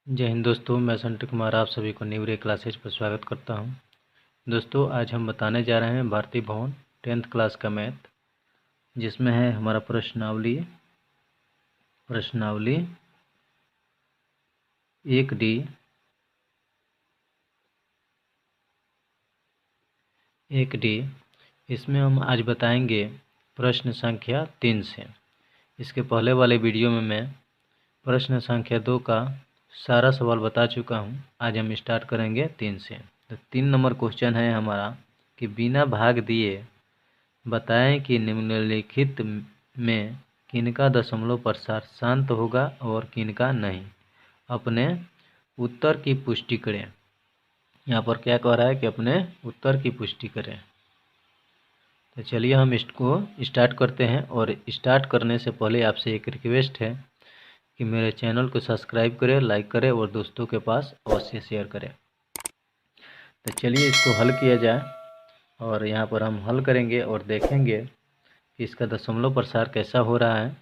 जय हिंद दोस्तों, मैं संत कुमार आप सभी को न्यू रे क्लासेज पर स्वागत करता हूं। दोस्तों, आज हम बताने जा रहे हैं भारतीय भवन 10th क्लास का मैथ, जिसमें है हमारा प्रश्नावली 1D 1D। इसमें हम आज बताएंगे प्रश्न संख्या 3 से। इसके पहले वाले वीडियो में मैं प्रश्न संख्या 2 का सारा सवाल बता चुका हूं। आज हम स्टार्ट करेंगे 3 से। तो 3 नंबर क्वेश्चन है हमारा कि बिना भाग दिए बताएं कि निम्नलिखित में किनका दशमलव प्रसार शांत होगा और किनका नहीं। अपने उत्तर की पुष्टि करें। यहाँ पर क्या कह रहा है कि अपने उत्तर की पुष्टि करें। तो चलिए हम इसको स्टार्ट करते हैं। और स्टार्ट करने से पहले आपसे एक रिक्वेस्ट है कि मेरे चैनल को सब्सक्राइब करें, लाइक करें और दोस्तों के पास अवश्य शेयर करें। तो चलिए इसको हल किया जाए। और यहाँ पर हम हल करेंगे और देखेंगे कि इसका दशमलव प्रसार कैसा हो रहा है,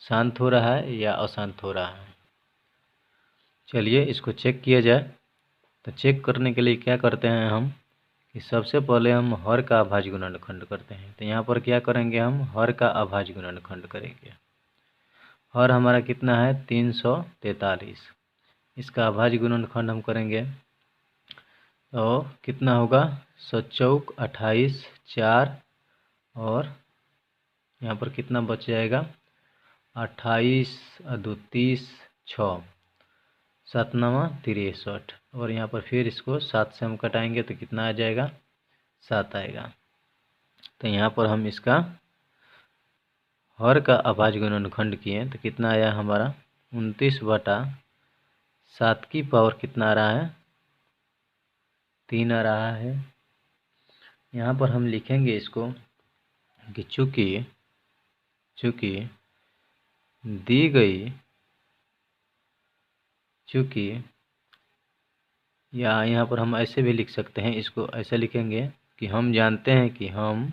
शांत हो रहा है या अशांत हो रहा है। चलिए इसको चेक किया जाए। तो चेक करने के लिए क्या करते हैं हम कि सबसे पहले हम हर का अभाज्य गुणनखंड करते हैं। तो यहाँ पर क्या करेंगे, हम हर का अभाज्य गुणनखंड करेंगे। हर हमारा कितना है 343। इसका अभाज्य गुणनखंड हम करेंगे तो कितना होगा 7 × 28 4 और यहाँ पर कितना बच जाएगा 28 2 30 6 7 9 63। और यहाँ पर फिर इसको 7 से हम कटाएंगे तो कितना आ जाएगा 7 आएगा। तो यहाँ पर हम इसका हर का अभाज्य गुणनखंड किए तो कितना आया हमारा 29/7 की पावर कितना आ रहा है 3 आ रहा है। यहाँ पर हम लिखेंगे इसको कि चूँकि दी गई या यहाँ पर हम ऐसे भी लिख सकते हैं, इसको ऐसे लिखेंगे कि हम जानते हैं कि हम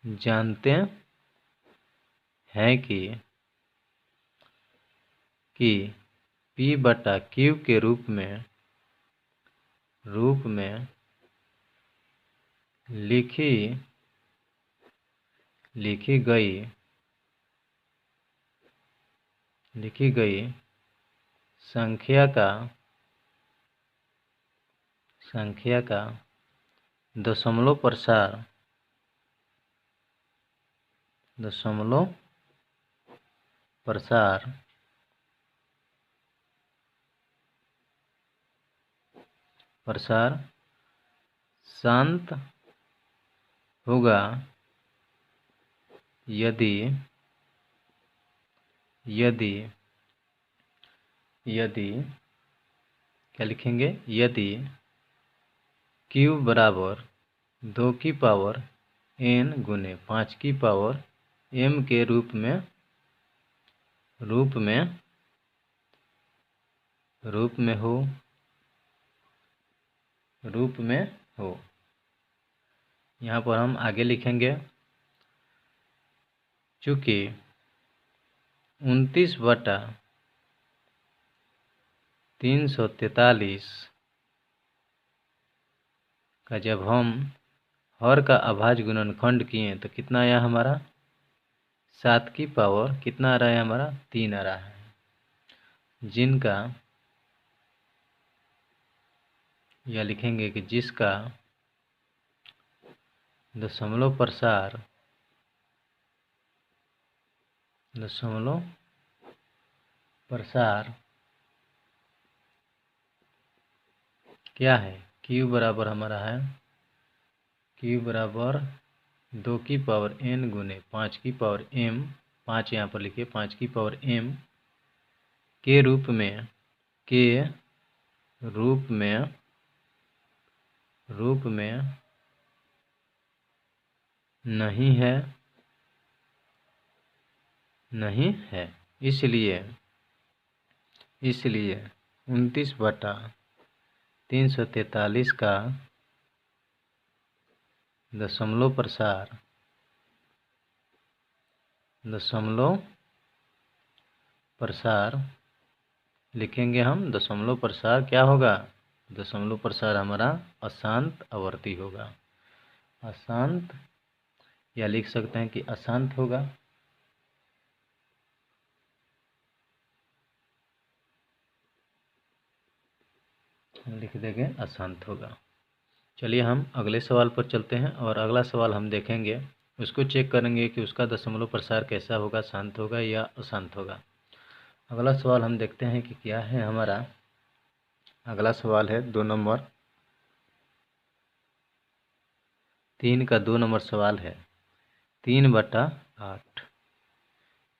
जानते हैं कि P/Q के रूप में लिखी गई संख्या का दशमलव प्रसार शांत होगा यदि क्या लिखेंगे, यदि Q बराबर 2 की पावर n गुने 5 की पावर m के रूप में हो। यहाँ पर हम आगे लिखेंगे चूँकि 29/343 का जब हम हर का अभाज्य गुणनखंड किए तो कितना आया हमारा 7 की पावर कितना आ रहा है हमारा 3 आ रहा है, जिनका या लिखेंगे कि जिसका दशमलव प्रसार क्या है Q बराबर हमारा है Q बराबर 2 की पावर n गुने 5 की पावर m, 5 यहाँ पर लिखिए 5 की पावर m के रूप में नहीं है। इसलिए 29/343 का दशमलव प्रसार लिखेंगे हम दशमलव प्रसार क्या होगा, दशमलव प्रसार हमारा अशांत आवर्ती होगा, अशांत, या लिख सकते हैं कि अशांत होगा। लिख देंगे अशांत होगा। चलिए हम अगले सवाल पर चलते हैं और अगला सवाल हम देखेंगे, उसको चेक करेंगे कि उसका दशमलव प्रसार कैसा होगा, शांत होगा या अशांत होगा। अगला सवाल हम देखते हैं कि क्या है हमारा। अगला सवाल है 2 नंबर, 3 का 2 नंबर सवाल है। 3/8,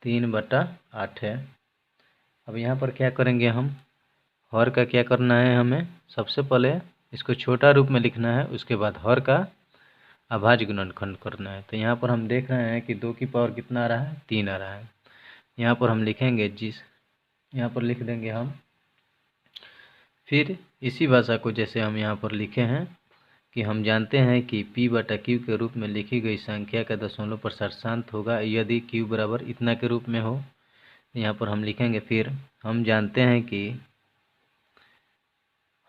3/8 है। अब यहाँ पर क्या करेंगे हम, हर का क्या करना है, हमें सबसे पहले इसको छोटा रूप में लिखना है, उसके बाद हर का अभाज्य गुणनखंड करना है। तो यहाँ पर हम देख रहे हैं कि 2 की पावर कितना आ रहा है, 3 आ रहा है। यहाँ पर हम लिखेंगे यहाँ पर लिख देंगे हम, फिर इसी भाषा को जैसे हम यहाँ पर लिखे हैं कि हम जानते हैं कि P/Q के रूप में लिखी गई संख्या का दशमलव प्रसार शांत होगा यदि Q बराबर इतना के रूप में हो। यहाँ पर हम लिखेंगे, फिर हम जानते हैं कि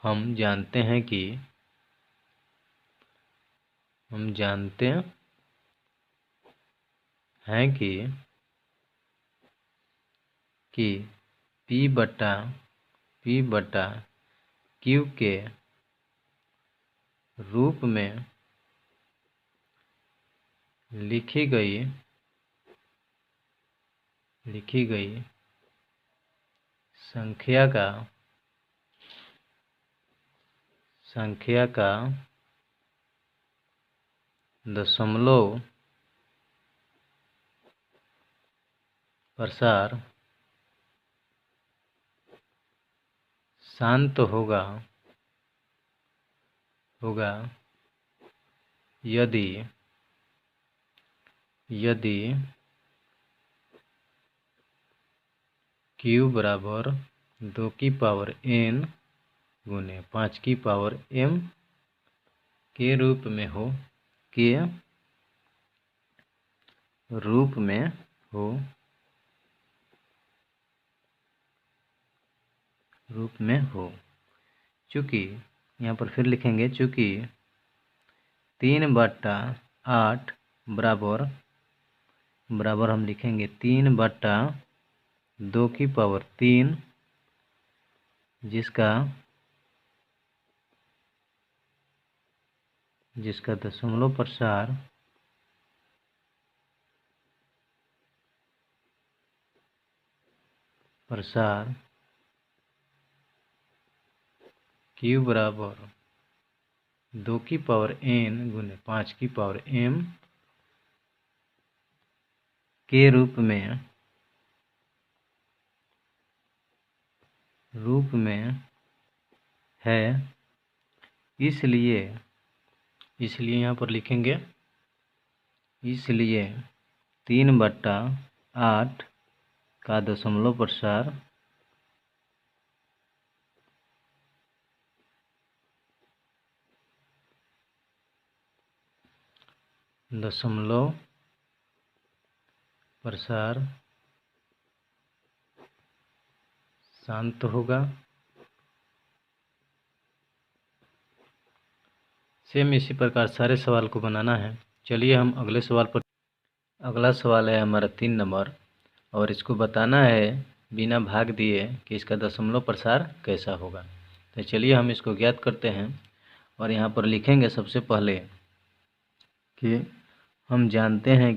हम जानते हैं कि P/Q के रूप में लिखी गई संख्या का दशमलव प्रसार शांत होगा यदि Q बराबर 2 की पावर n गुने 5 की पावर m के रूप में हो, चूँकि यहाँ पर फिर लिखेंगे, चूँकि 3/8 बराबर हम लिखेंगे 3/2 की पावर 3, जिसका दशमलव प्रसार Q बराबर 2 की पावर n गुने 5 की पावर m के रूप में है। इसलिए यहाँ पर लिखेंगे, इसलिए 3/8 का दशमलव प्रसार शांत होगा। सेम इसी प्रकार सारे सवाल को बनाना है। चलिए हम अगले सवाल पर। अगला सवाल है हमारा 3 नंबर, और इसको बताना है बिना भाग दिए कि इसका दशमलव प्रसार कैसा होगा। तो चलिए हम इसको ज्ञात करते हैं और यहाँ पर लिखेंगे सबसे पहले कि हम जानते हैं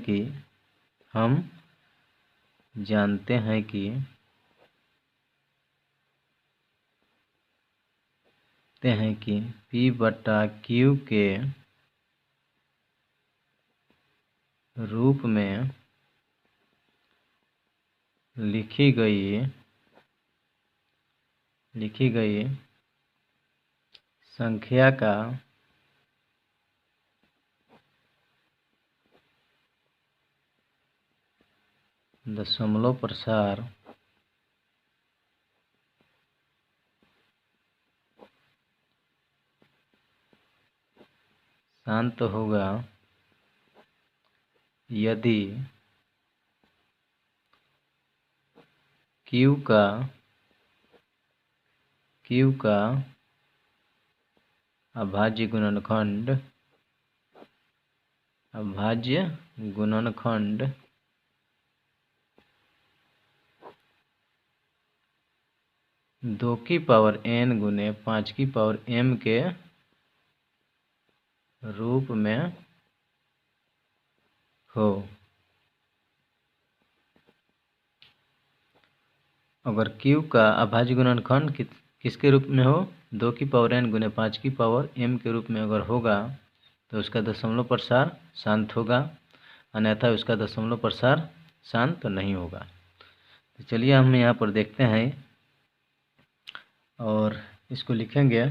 कि P/Q के रूप में लिखी गई संख्या का दशमलव प्रसार शांत होगा यदि Q का Q का अभाज्य गुणनखंड 2 की पावर n गुने 5 की पावर m के रूप में हो। अगर Q का अभाज्य गुणनखंड किसके रूप में हो, 2 की पावर n गुने 5 की पावर m के रूप में अगर होगा तो उसका दशमलव प्रसार शांत होगा, अन्यथा उसका दशमलव प्रसार शांत नहीं होगा। तो चलिए हम यहाँ पर देखते हैं और इसको लिखेंगे।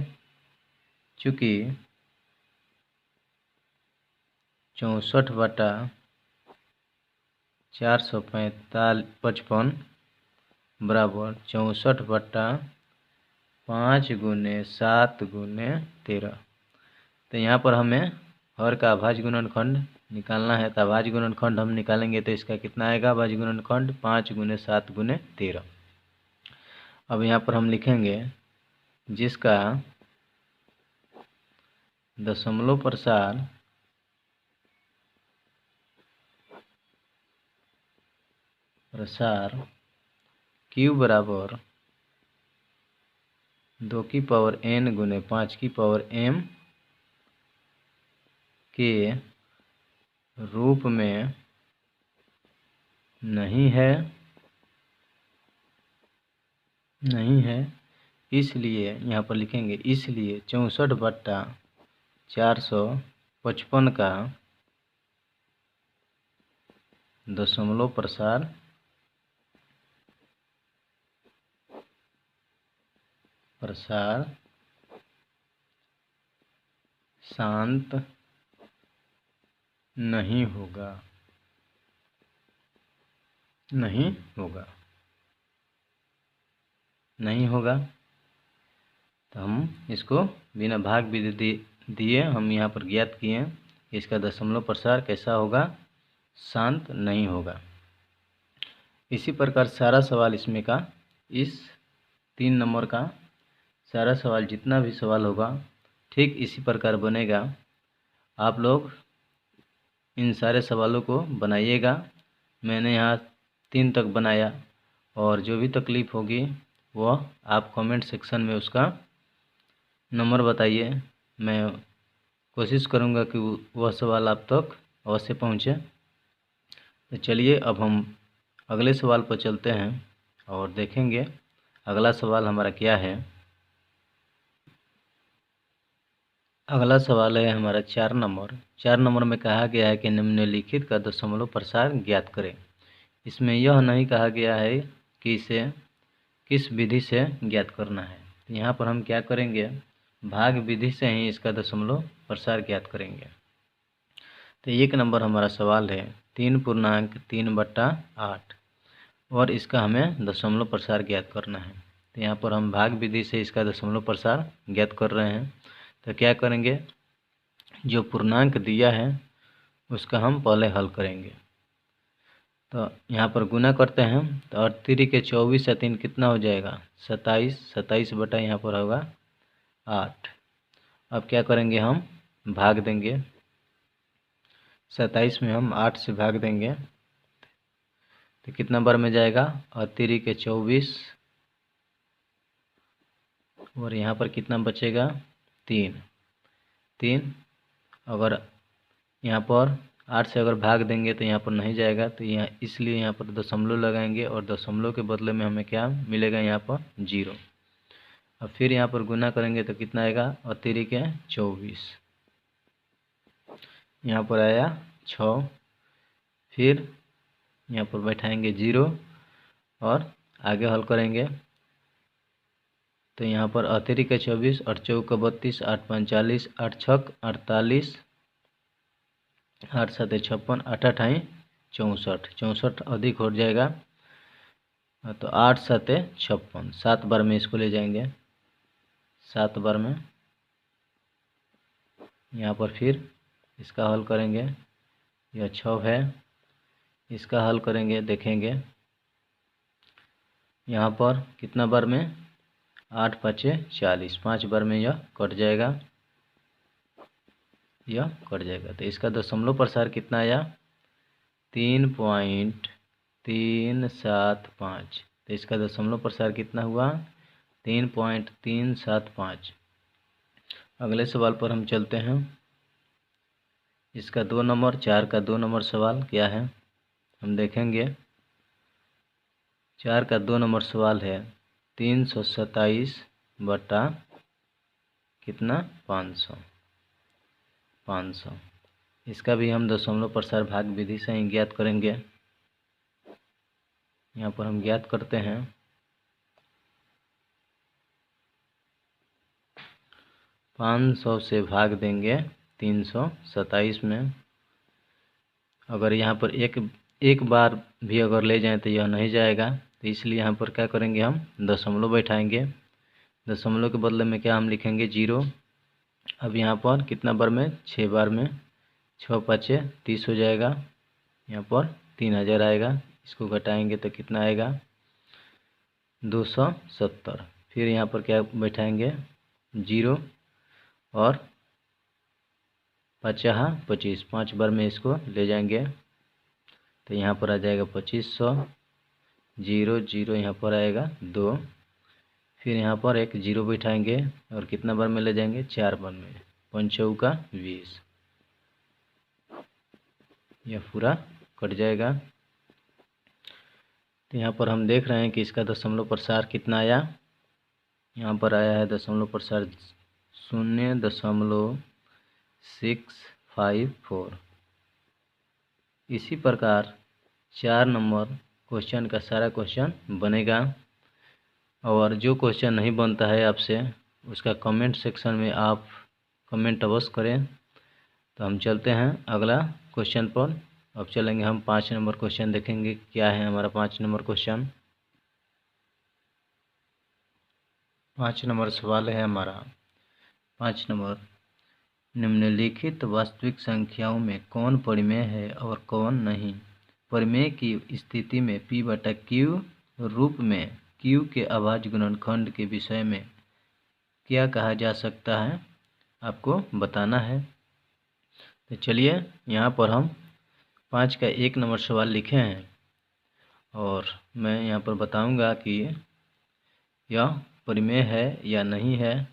चूँकि 64/455 बराबर 64/5 गुने 7 गुने 13। तो यहाँ पर हमें हर का अभाज्य गुणनखंड निकालना है। तो अभाज्य गुणनखंड हम निकालेंगे तो इसका कितना आएगा, अभाज्य गुणनखंड 5 गुने 7 गुने 13। अब यहाँ पर हम लिखेंगे जिसका दशमलव प्रसार Q बराबर 2 की पावर n गुने 5 की पावर m के रूप में नहीं है, इसलिए यहाँ पर लिखेंगे इसलिए 64/455 का दशमलव प्रसार शांत नहीं होगा। तो हम इसको बिना भाग विधि दिए हम यहाँ पर ज्ञात किए इसका दशमलव प्रसार कैसा होगा, शांत नहीं होगा। इसी प्रकार सारा सवाल इसमें का, इस 3 नंबर का सारा सवाल जितना भी सवाल होगा ठीक इसी प्रकार बनेगा। आप लोग इन सारे सवालों को बनाइएगा। मैंने यहाँ 3 तक बनाया और जो भी तकलीफ़ होगी वह आप कमेंट सेक्शन में उसका नंबर बताइए। मैं कोशिश करूँगा कि वह सवाल आप तक अवश्य पहुँचे। तो चलिए अब हम अगले सवाल पर चलते हैं और देखेंगे अगला सवाल हमारा क्या है। अगला सवाल है हमारा 4 नंबर। 4 नंबर में कहा गया है कि निम्नलिखित का दशमलव प्रसार ज्ञात करें। इसमें यह नहीं कहा गया है कि इसे किस विधि से ज्ञात करना है। तो यहाँ पर हम क्या करेंगे, भाग विधि से ही इसका दशमलव प्रसार ज्ञात करेंगे। तो 1 नंबर हमारा सवाल है 3/3/8 और इसका हमें दशमलव प्रसार ज्ञात करना है। तो यहाँ पर हम भाग विधि से इसका दशमलव प्रसार ज्ञात कर रहे हैं। तो क्या करेंगे, जो पूर्णांक दिया है उसका हम पहले हल करेंगे। तो यहाँ पर गुना करते हैं तो 8 के 24 से 3 कितना हो जाएगा 27। 27 बटा यहाँ पर होगा 8। अब क्या करेंगे, हम भाग देंगे। 27 में हम 8 से भाग देंगे तो कितना बार में जाएगा 8 के 24 और यहाँ पर कितना बचेगा 3। अगर यहाँ पर 8 से अगर भाग देंगे तो यहाँ पर नहीं जाएगा, तो यहाँ इसलिए यहाँ पर दशमलव लगाएंगे और दशमलव के बदले में हमें क्या मिलेगा यहाँ पर 0। अब फिर यहाँ पर गुना करेंगे तो कितना आएगा 8 के 24, यहाँ पर आया 6। फिर यहाँ पर बैठाएंगे 0 और आगे हल करेंगे तो यहाँ पर 8 के 24, 8 चौका 32, 8 पंच 40, 8 छक 48, 8 7 56, 8 8 64। 64 अधिक हो जाएगा तो 8 7 56, 7 बार में इसको ले जाएंगे। 7 बार में यहाँ पर फिर इसका हल करेंगे, यह 6 है, इसका हल करेंगे, देखेंगे यहाँ पर कितना बार में 8 पाँचे 40, 5 बार में यह कट जाएगा, यह कट जाएगा। तो इसका दशमलव प्रसार कितना आया? 3.375। तो इसका दशमलव प्रसार कितना हुआ? 3.375। अगले सवाल पर हम चलते हैं। इसका 2 नंबर 4 का 2 नंबर सवाल क्या है हम देखेंगे। 4 का 2 नंबर सवाल है 327 बटा कितना? 500। इसका भी हम दशमलव प्रसार भाग विधि से ही ज्ञात करेंगे। यहाँ पर हम ज्ञात करते हैं। 500 से भाग देंगे 327 में। अगर यहाँ पर एक बार भी अगर ले जाएं तो यह नहीं जाएगा, तो इसलिए यहाँ पर क्या करेंगे, हम दशमलव बैठाएंगे। दशमलव के बदले में क्या हम लिखेंगे? 0। अब यहाँ पर कितना बार में? 6 बार में। 6 पाँचे 30 हो जाएगा। यहाँ पर 3000 आएगा। इसको घटाएंगे तो कितना आएगा? 270। फिर यहाँ पर क्या बैठाएंगे? 0 और 5 25, 5 बार में इसको ले जाएंगे तो यहाँ पर आ जाएगा 2500। 0 0 यहाँ पर आएगा 2। फिर यहाँ पर एक 0 बैठाएंगे और कितना बार में ले जाएंगे? 4 बार में। 5 चौका 20, यह पूरा कट जाएगा। तो यहाँ पर हम देख रहे हैं कि इसका दशमलव प्रसार कितना आया। यहाँ पर आया है दशमलव प्रसार 0.654। इसी प्रकार 4 नंबर क्वेश्चन का सारा क्वेश्चन बनेगा। और जो क्वेश्चन नहीं बनता है आपसे, उसका कमेंट सेक्शन में आप कमेंट अवश्य करें। तो हम चलते हैं अगला क्वेश्चन पर। अब चलेंगे हम 5 नंबर क्वेश्चन देखेंगे। क्या है हमारा 5 नंबर क्वेश्चन? 5 नंबर सवाल है हमारा। 5 नंबर, निम्नलिखित वास्तविक संख्याओं में कौन परिमेय है और कौन नहीं? परिमेय की स्थिति में p बटा q रूप में q के अभाज्य गुणनखंड के विषय में क्या कहा जा सकता है, आपको बताना है। तो चलिए यहाँ पर हम 5 का 1 नंबर सवाल लिखे हैं और मैं यहाँ पर बताऊंगा कि यह परिमेय है या नहीं है।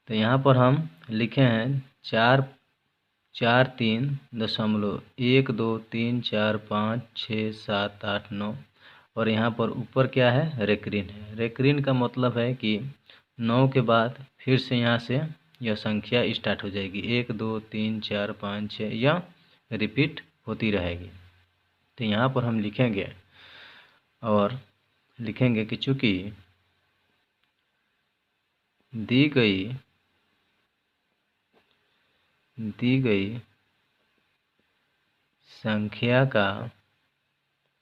तो यहाँ पर हम लिखे हैं 4.3.123456789 और यहाँ पर ऊपर क्या है? रेक्रीन है। रेक्रीन का मतलब है कि 9 के बाद फिर से यहाँ से यह संख्या स्टार्ट हो जाएगी। 1 2 3 4 5 6 यह रिपीट होती रहेगी। तो यहाँ पर हम लिखेंगे और लिखेंगे कि चूँकि दी गई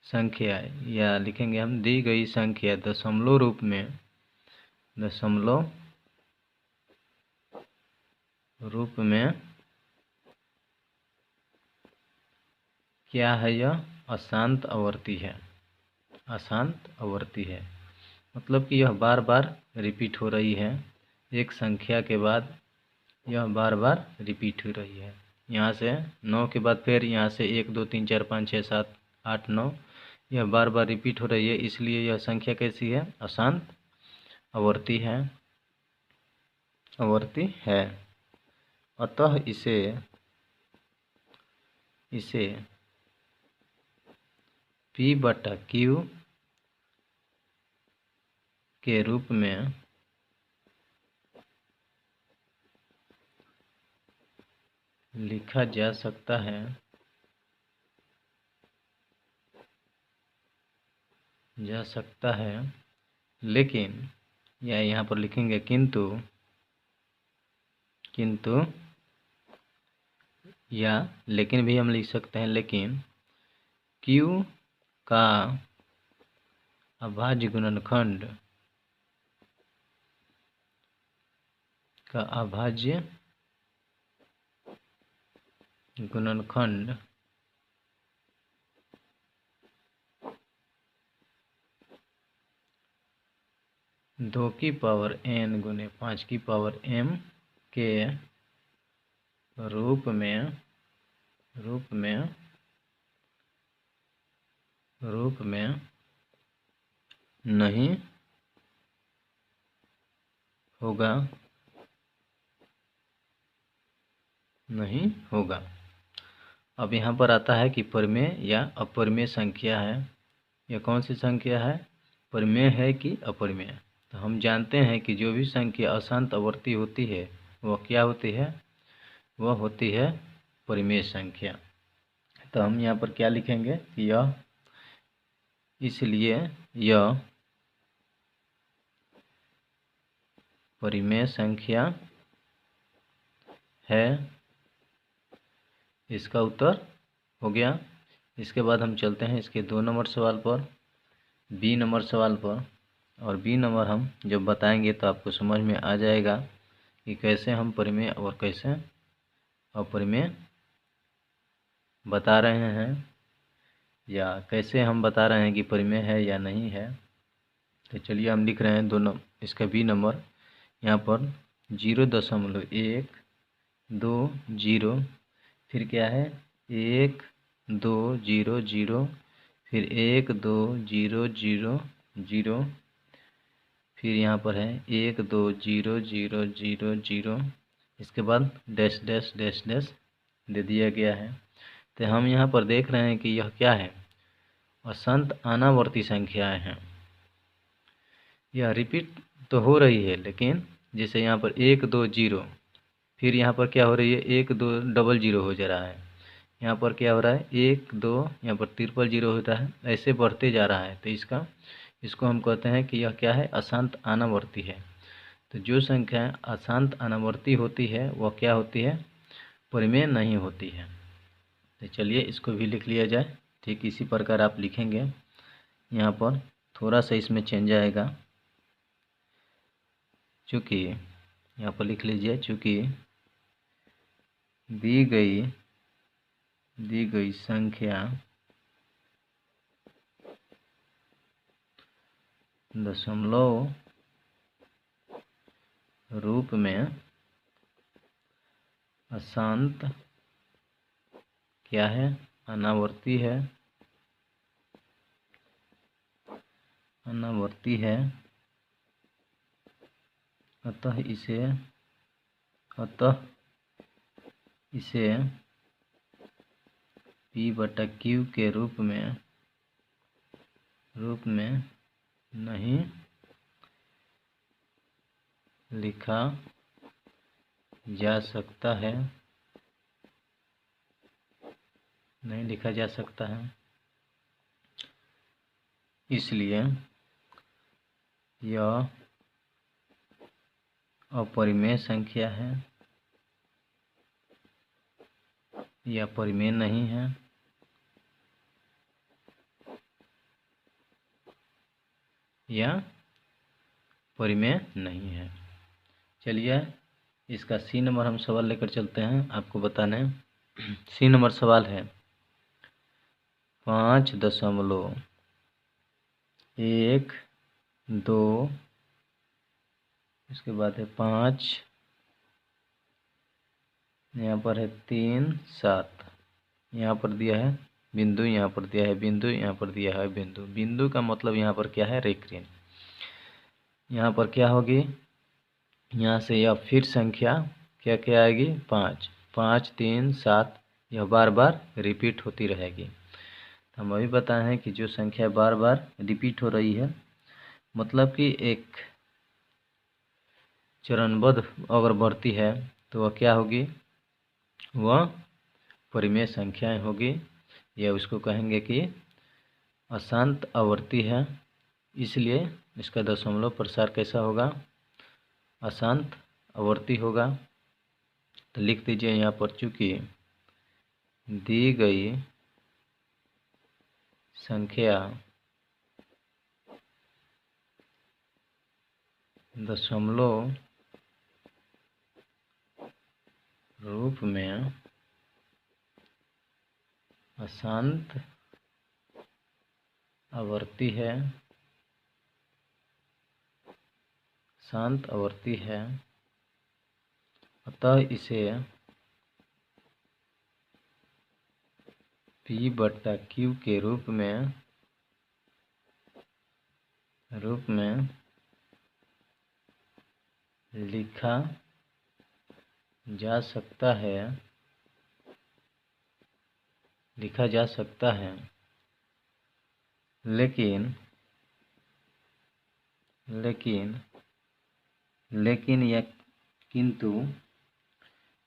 संख्या या लिखेंगे हम दी गई संख्या दशमलव रूप में क्या है? यह अशांत आवर्ती है। अशांत आवर्ती है मतलब कि यह बार बार रिपीट हो रही है। एक संख्या के बाद यह बार बार रिपीट हो रही है। यहाँ से 9 के बाद फिर यहाँ से 1 2 3 4 5 6 7 8 9 यह बार बार रिपीट हो रही है। इसलिए यह संख्या कैसी है? अशांत आवर्ती है। अतः इसे p बटा q के रूप में लिखा जा सकता है, लेकिन या यहाँ पर लिखेंगे किंतु या लेकिन भी हम लिख सकते हैं। लेकिन q का अभाज्य गुणनखंड 2 की पावर n गुने 5 की पावर m के रूप में नहीं होगा। अब यहाँ पर आता है कि परिमेय या अपरिमेय संख्या है। यह कौन सी संख्या है, परिमेय है कि अपरिमेय। तो हम जानते हैं कि जो भी संख्या अशांत आवर्ती होती है वह क्या होती है, वह होती है परिमेय संख्या। तो हम यहाँ पर क्या लिखेंगे कि इसलिए यह परिमेय संख्या है। इसका उत्तर हो गया। इसके बाद हम चलते हैं इसके 2 नंबर सवाल पर, बी नंबर सवाल पर। और बी नंबर हम जब बताएंगे तो आपको समझ में आ जाएगा कि कैसे हम परिमेय और कैसे अपरिमेय बता रहे हैं, या कैसे हम बता रहे हैं कि परिमेय है या नहीं है। तो चलिए हम लिख रहे हैं दोनों इसका बी नंबर। यहाँ पर 0.120, फिर क्या है 1200, फिर 12000, फिर यहाँ पर है 12000, इसके बाद डैश डैश डैश डैश दे दिया गया है। तो हम यहाँ पर देख रहे हैं कि यह क्या है, अशांत अनावर्ती संख्याएं हैं। यह रिपीट तो हो रही है, लेकिन जैसे यहाँ पर 120, फिर यहाँ पर क्या हो रही है 1200 हो जा रहा है। यहाँ पर क्या हो रहा है 12, यहाँ पर 000 हो रहा है, ऐसे बढ़ते जा रहा है। तो इसको हम कहते हैं कि यह क्या है, अशांत अनावर्ती है। तो जो संख्या अशांत अनावर्ती होती है वह क्या होती है, परिमेय नहीं होती है। तो चलिए इसको भी लिख लिया जाए। ठीक इसी प्रकार आप लिखेंगे। यहाँ पर थोड़ा सा इसमें चेंज आएगा, चूँकि यहाँ पर लिख लीजिए, चूँकि दी गई संख्या दशमलव रूप में अशांत क्या है, अनावर्ती है, अतः इसे P/Q के रूप में नहीं लिखा जा सकता है, इसलिए यह अपरिमेय संख्या है या परिमेय नहीं है। चलिए इसका सी नंबर हम सवाल लेकर चलते हैं आपको बताने। सी नंबर सवाल है 5.12, इसके बाद है 5, यहाँ पर है 3, 7, यहाँ पर दिया है बिंदु, यहाँ पर दिया है बिंदु, यहाँ पर दिया है बिंदु। बिंदु का मतलब यहाँ पर क्या है, रेखा। यहाँ पर क्या होगी, यहाँ से यह फिर संख्या क्या क्या आएगी, 5, 5, 3, 7, यह बार बार रिपीट होती रहेगी। हम अभी बताए हैं कि जो संख्या बार बार रिपीट हो रही है, मतलब कि एक चरणबद्ध अगर बढ़ती है तो वह क्या होगी, वह परिमेय संख्याएं होगी, या उसको कहेंगे कि अशांत आवर्ती है। इसलिए इसका दशमलव प्रसार कैसा होगा, अशांत आवर्ती होगा। तो लिख दीजिए यहाँ पर, चूँकि दी गई संख्या दशमलव रूप में अशांत आवर्ती है, शांत आवर्ती है, अतः इसे P/Q के रूप में लिखा जा सकता है, लेकिन या किंतु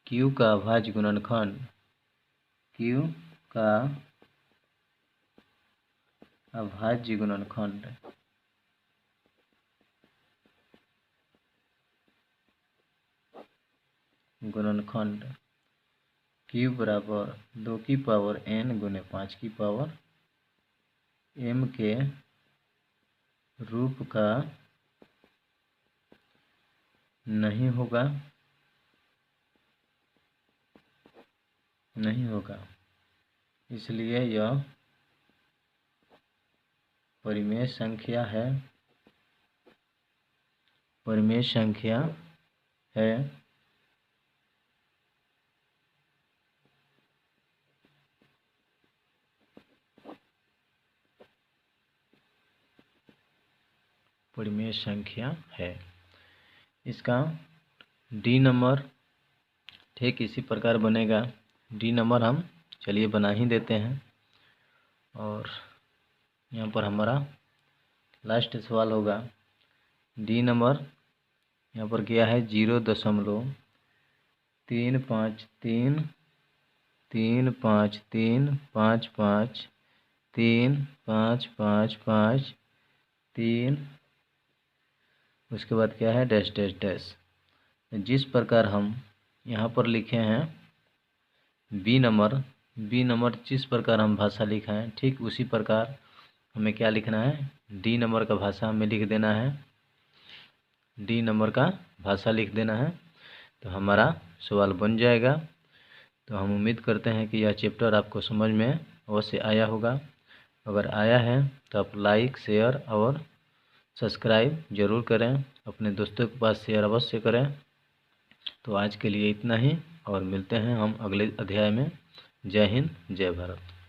Q का अभाज्य गुणनखंड Q बराबर 2 की पावर n गुने 5 की पावर m के रूप का नहीं होगा, इसलिए यह परिमेय संख्या है। इसका डी नंबर ठीक इसी प्रकार बनेगा। डी नंबर हम चलिए बना ही देते हैं, और यहाँ पर हमारा लास्ट सवाल होगा। डी नंबर यहाँ पर क्या है 0.3533553553553, उसके बाद क्या है डैश डैश डैश। जिस प्रकार हम यहाँ पर लिखे हैं बी नंबर जिस प्रकार हम भाषा लिखा है, ठीक उसी प्रकार हमें क्या लिखना है, डी नंबर का भाषा हमें लिख देना है। डी नंबर का भाषा लिख देना है, तो हमारा सवाल बन जाएगा। तो हम उम्मीद करते हैं कि यह चैप्टर आपको समझ में अवश्य आया होगा। अगर आया है तो आप लाइक, शेयर और सब्सक्राइब जरूर करें, अपने दोस्तों के पास शेयर अवश्य करें। तो आज के लिए इतना ही, और मिलते हैं हम अगले अध्याय में। जय हिंद, जय भारत।